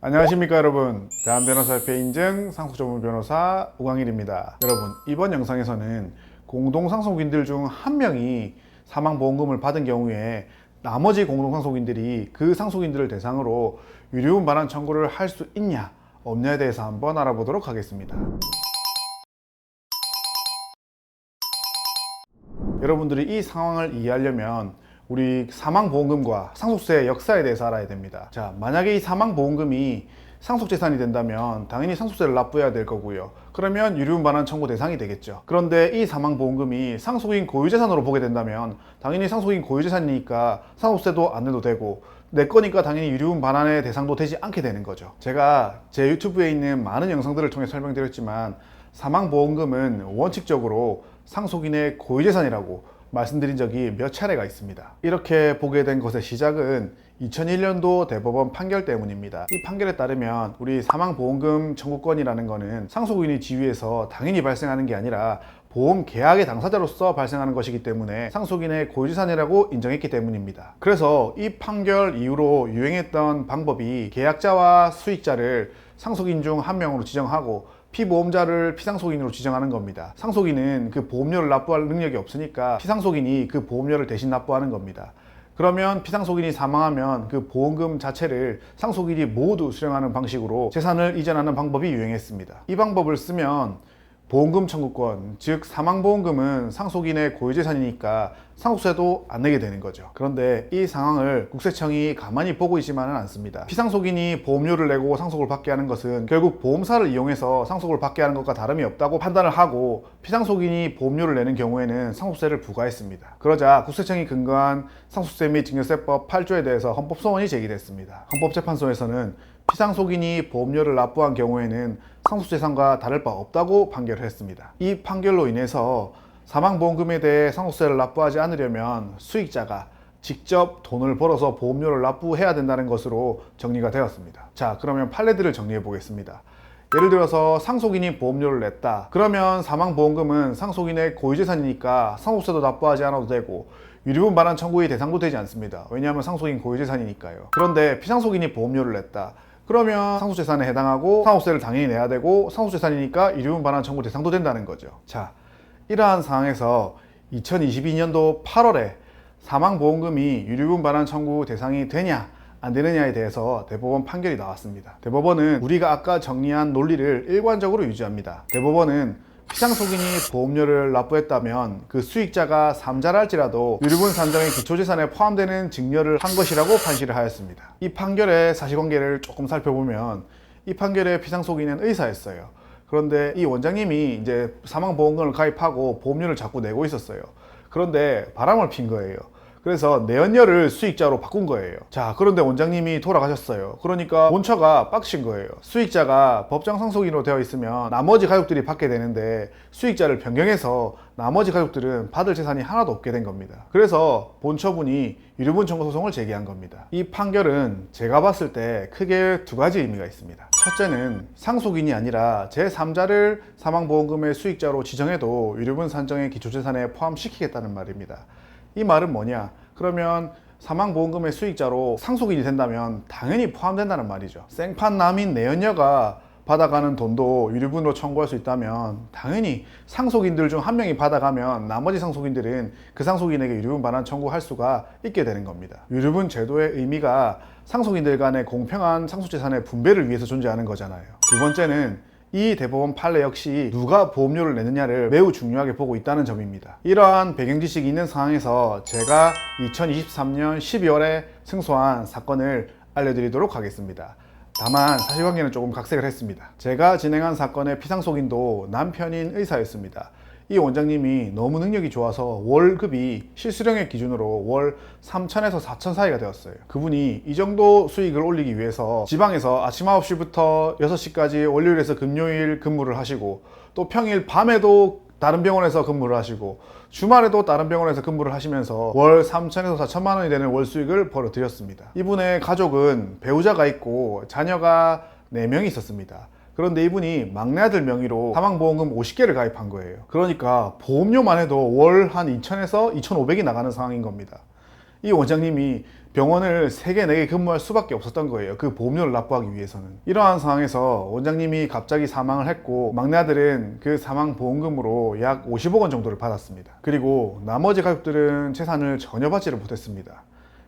안녕하십니까 여러분, 대한변호사협회 인증 상속전문 변호사 우광일입니다. 여러분, 이번 영상에서는 공동상속인들 중 한 명이 사망보험금을 받은 경우에 나머지 공동상속인들이 그 상속인들을 대상으로 유류분 반환 청구를 할 수 있냐 없냐에 대해서 한번 알아보도록 하겠습니다. 여러분들이 이 상황을 이해하려면 우리 사망보험금과 상속세의 역사에 대해서 알아야 됩니다. 자, 만약에 이 사망보험금이 상속재산이 된다면 당연히 상속세를 납부해야 될 거고요. 그러면 유류분 반환 청구 대상이 되겠죠. 그런데 이 사망보험금이 상속인 고유재산으로 보게 된다면 당연히 상속인 고유재산이니까 상속세도 안 내도 되고 내 거니까 당연히 유류분 반환의 대상도 되지 않게 되는 거죠. 제가 제 유튜브에 있는 많은 영상들을 통해 설명드렸지만 사망보험금은 원칙적으로 상속인의 고유재산이라고 말씀드린 적이 몇 차례가 있습니다. 이렇게 보게 된 것의 시작은 2001년도 대법원 판결 때문입니다. 이 판결에 따르면 우리 사망보험금 청구권이라는 것은 상속인의 지위에서 당연히 발생하는 게 아니라 보험 계약의 당사자로서 발생하는 것이기 때문에 상속인의 고유재산이라고 인정했기 때문입니다. 그래서 이 판결 이후로 유행했던 방법이 계약자와 수익자를 상속인 중 한 명으로 지정하고 피보험자를 피상속인으로 지정하는 겁니다. 상속인은 그 보험료를 납부할 능력이 없으니까 피상속인이 그 보험료를 대신 납부하는 겁니다. 그러면 피상속인이 사망하면 그 보험금 자체를 상속인이 모두 수령하는 방식으로 재산을 이전하는 방법이 유행했습니다. 이 방법을 쓰면 보험금 청구권, 즉 사망보험금은 상속인의 고유재산이니까 상속세도 안 내게 되는 거죠. 그런데 이 상황을 국세청이 가만히 보고 있지만은 않습니다. 피상속인이 보험료를 내고 상속을 받게 하는 것은 결국 보험사를 이용해서 상속을 받게 하는 것과 다름이 없다고 판단을 하고 피상속인이 보험료를 내는 경우에는 상속세를 부과했습니다. 그러자 국세청이 근거한 상속세 및 증여세법 8조에 대해서 헌법소원이 제기됐습니다. 헌법재판소에서는 피상속인이 보험료를 납부한 경우에는 상속재산과 다를 바 없다고 판결을 했습니다. 이 판결로 인해서 사망보험금에 대해 상속세를 납부하지 않으려면 수익자가 직접 돈을 벌어서 보험료를 납부해야 된다는 것으로 정리가 되었습니다. 자, 그러면 판례들을 정리해 보겠습니다. 예를 들어서 상속인이 보험료를 냈다. 그러면 사망보험금은 상속인의 고유재산이니까 상속세도 납부하지 않아도 되고 유류분 반환 청구의 대상도 되지 않습니다. 왜냐하면 상속인 고유재산이니까요. 그런데 피상속인이 보험료를 냈다. 그러면 상속재산에 해당하고 상속세를 당연히 내야 되고 상속재산이니까 유류분 반환 청구 대상도 된다는 거죠. 자, 이러한 상황에서 2022년도 8월에 사망보험금이 유류분 반환 청구 대상이 되냐 안 되느냐에 대해서 대법원 판결이 나왔습니다. 대법원은 우리가 아까 정리한 논리를 일관적으로 유지합니다. 대법원은 피상속인이 보험료를 납부했다면 그 수익자가 삼자라 할지라도 유류분 산정의 기초재산에 포함되는 증여를 한 것이라고 판시를 하였습니다. 이 판결의 사실관계를 조금 살펴보면 이 판결의 피상속인은 의사였어요. 그런데 이 원장님이 이제 사망보험금을 가입하고 보험료를 자꾸 내고 있었어요. 그런데 바람을 핀 거예요. 그래서 내연녀를 수익자로 바꾼 거예요. 자, 그런데 원장님이 돌아가셨어요. 그러니까 본처가 빡친 거예요. 수익자가 법정 상속인으로 되어 있으면 나머지 가족들이 받게 되는데 수익자를 변경해서 나머지 가족들은 받을 재산이 하나도 없게 된 겁니다. 그래서 본처분이 유류분 청구 소송을 제기한 겁니다. 이 판결은 제가 봤을 때 크게 두 가지 의미가 있습니다. 첫째는 상속인이 아니라 제3자를 사망보험금의 수익자로 지정해도 유류분 산정의 기초재산에 포함시키겠다는 말입니다. 이 말은 뭐냐? 그러면 사망보험금의 수익자로 상속인이 된다면 당연히 포함된다는 말이죠. 생판남인 내연녀가 받아가는 돈도 유류분으로 청구할 수 있다면 당연히 상속인들 중 한 명이 받아가면 나머지 상속인들은 그 상속인에게 유류분 반환 청구할 수가 있게 되는 겁니다. 유류분 제도의 의미가 상속인들 간의 공평한 상속재산의 분배를 위해서 존재하는 거잖아요. 두 번째는 이 대법원 판례 역시 누가 보험료를 내느냐를 매우 중요하게 보고 있다는 점입니다. 이러한 배경지식이 있는 상황에서 제가 2023년 12월에 승소한 사건을 알려드리도록 하겠습니다. 다만 사실관계는 조금 각색을 했습니다. 제가 진행한 사건의 피상속인도 남편인 의사였습니다. 이 원장님이 너무 능력이 좋아서 월급이 실수령액 기준으로 월 3,000에서 4,000 사이가 되었어요. 그분이 이 정도 수익을 올리기 위해서 지방에서 아침 9시부터 6시까지 월요일에서 금요일 근무를 하시고 또 평일 밤에도 다른 병원에서 근무를 하시고 주말에도 다른 병원에서 근무를 하시면서 월 3,000에서 4천만 원이 되는 월 수익을 벌어들였습니다. 이분의 가족은 배우자가 있고 자녀가 4명이 있었습니다. 그런데 이분이 막내 아들 명의로 사망보험금 50개를 가입한 거예요. 그러니까 보험료만 해도 월 한 2,000에서 2,500이 나가는 상황인 겁니다. 이 원장님이 병원을 3개, 4개 근무할 수밖에 없었던 거예요. 그 보험료를 납부하기 위해서는. 이러한 상황에서 원장님이 갑자기 사망을 했고 막내 아들은 그 사망 보험금으로 약 50억 원 정도를 받았습니다. 그리고 나머지 가족들은 재산을 전혀 받지를 못했습니다.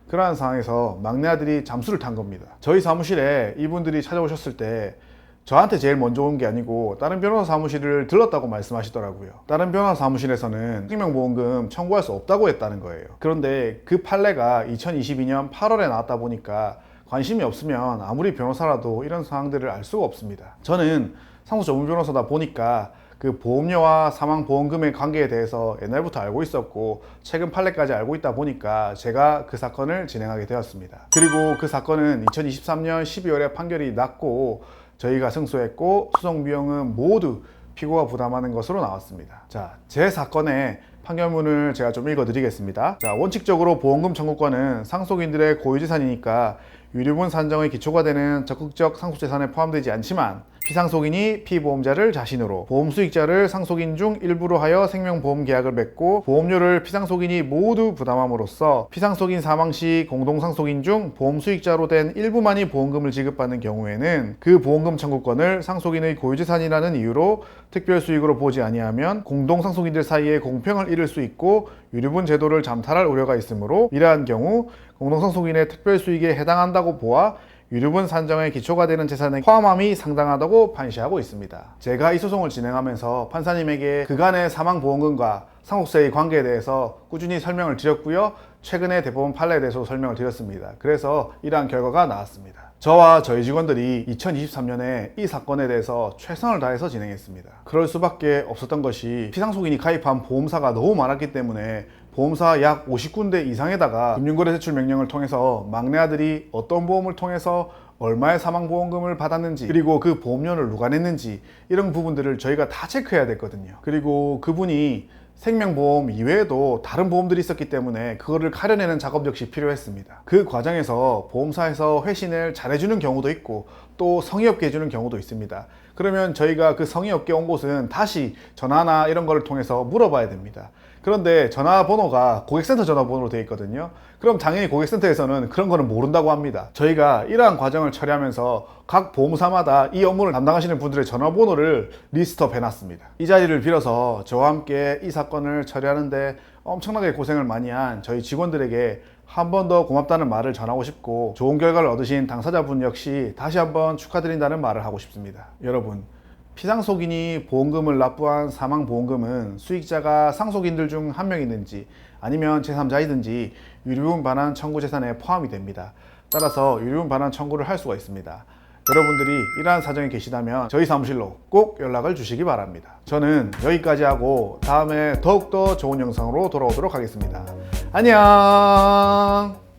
그러한 상황에서 막내 아들이 잠수를 탄 겁니다. 저희 사무실에 이분들이 찾아오셨을 때 저한테 제일 먼저 온 게 아니고 다른 변호사 사무실을 들렀다고 말씀하시더라고요. 다른 변호사 사무실에서는 생명보험금 청구할 수 없다고 했다는 거예요. 그런데 그 판례가 2022년 8월에 나왔다 보니까 관심이 없으면 아무리 변호사라도 이런 상황들을 알 수가 없습니다. 저는 상속 전문 변호사다 보니까 그 보험료와 사망보험금의 관계에 대해서 옛날부터 알고 있었고 최근 판례까지 알고 있다 보니까 제가 그 사건을 진행하게 되었습니다. 그리고 그 사건은 2023년 12월에 판결이 났고 저희가 승소했고 소송 비용은 모두 피고가 부담하는 것으로 나왔습니다. 자, 제 사건의 판결문을 제가 좀 읽어드리겠습니다. 자, 원칙적으로 보험금 청구권은 상속인들의 고유재산이니까 유류분 산정의 기초가 되는 적극적 상속재산에 포함되지 않지만 피상속인이 피보험자를 자신으로, 보험수익자를 상속인 중 일부로 하여 생명보험계약을 맺고 보험료를 피상속인이 모두 부담함으로써 피상속인 사망 시 공동상속인 중 보험수익자로 된 일부만이 보험금을 지급받는 경우에는 그 보험금 청구권을 상속인의 고유재산이라는 이유로 특별수익으로 보지 아니하면 공동상속인들 사이에 공평을 잃을 수 있고 유류분 제도를 잠탈할 우려가 있으므로 이러한 경우 공동상속인의 특별수익에 해당한다고 보아 유류분 산정의 기초가 되는 재산에 포함함이 상당하다고 판시하고 있습니다. 제가 이 소송을 진행하면서 판사님에게 그간의 사망보험금과 상속세의 관계에 대해서 꾸준히 설명을 드렸고요. 최근에 대법원 판례에 대해서 설명을 드렸습니다. 그래서 이러한 결과가 나왔습니다. 저와 저희 직원들이 2023년에 이 사건에 대해서 최선을 다해서 진행했습니다. 그럴 수밖에 없었던 것이 피상속인이 가입한 보험사가 너무 많았기 때문에 보험사 약 50군데 이상에다가 금융거래 제출 명령을 통해서 막내 아들이 어떤 보험을 통해서 얼마의 사망보험금을 받았는지 그리고 그 보험료를 누가 냈는지 이런 부분들을 저희가 다 체크해야 됐거든요. 그리고 그분이 생명보험 이외에도 다른 보험들이 있었기 때문에 그거를 가려내는 작업 역시 필요했습니다. 그 과정에서 보험사에서 회신을 잘해주는 경우도 있고 또 성의 없게 해주는 경우도 있습니다. 그러면 저희가 그 성의 없게 온 곳은 다시 전화나 이런 거를 통해서 물어봐야 됩니다. 그런데 전화번호가 고객센터 전화번호로 되어 있거든요. 그럼 당연히 고객센터에서는 그런 거는 모른다고 합니다. 저희가 이러한 과정을 처리하면서 각 보험사마다 이 업무를 담당하시는 분들의 전화번호를 리스트업 해놨습니다. 이 자리를 빌어서 저와 함께 이 사건을 처리하는데 엄청나게 고생을 많이 한 저희 직원들에게 한 번 더 고맙다는 말을 전하고 싶고 좋은 결과를 얻으신 당사자분 역시 다시 한번 축하드린다는 말을 하고 싶습니다. 여러분, 피상속인이 보험금을 납부한 사망보험금은 수익자가 상속인들 중 한 명이든지 아니면 제3자이든지 유류분 반환 청구 재산에 포함이 됩니다. 따라서 유류분 반환 청구를 할 수가 있습니다. 여러분들이 이러한 사정이 계시다면 저희 사무실로 꼭 연락을 주시기 바랍니다. 저는 여기까지 하고 다음에 더욱더 좋은 영상으로 돌아오도록 하겠습니다. 안녕.